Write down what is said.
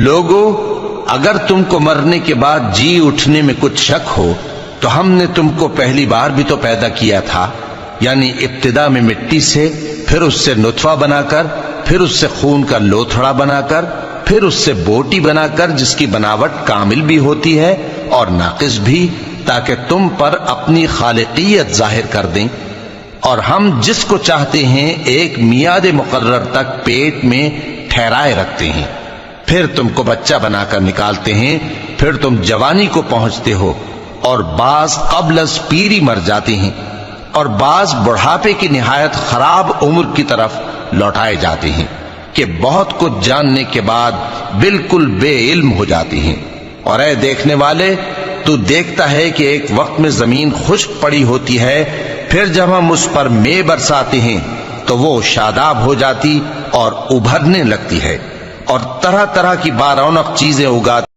لوگو، اگر تم کو مرنے کے بعد جی اٹھنے میں کچھ شک ہو تو ہم نے تم کو پہلی بار بھی تو پیدا کیا تھا، یعنی ابتدا میں مٹی سے، پھر اس سے نطفہ بنا کر، پھر اس سے خون کا لوتھڑا بنا کر، پھر اس سے بوٹی بنا کر جس کی بناوٹ کامل بھی ہوتی ہے اور ناقص بھی، تاکہ تم پر اپنی خالقیت ظاہر کر دیں۔ اور ہم جس کو چاہتے ہیں ایک میعاد مقرر تک پیٹ میں ٹھہرائے رکھتے ہیں، پھر تم کو بچہ بنا کر نکالتے ہیں، پھر تم جوانی کو پہنچتے ہو، اور بعض قبل از پیری مر جاتے ہیں، اور بعض بڑھاپے کی نہایت خراب عمر کی طرف لوٹائے جاتے ہیں کہ بہت کچھ جاننے کے بعد بالکل بے علم ہو جاتے ہیں۔ اور اے دیکھنے والے، تو دیکھتا ہے کہ ایک وقت میں زمین خشک پڑی ہوتی ہے، پھر جب ہم اس پر مے برساتے ہیں تو وہ شاداب ہو جاتی اور ابھرنے لگتی ہے، اور طرح طرح کی بارونق چیزیں اگاتی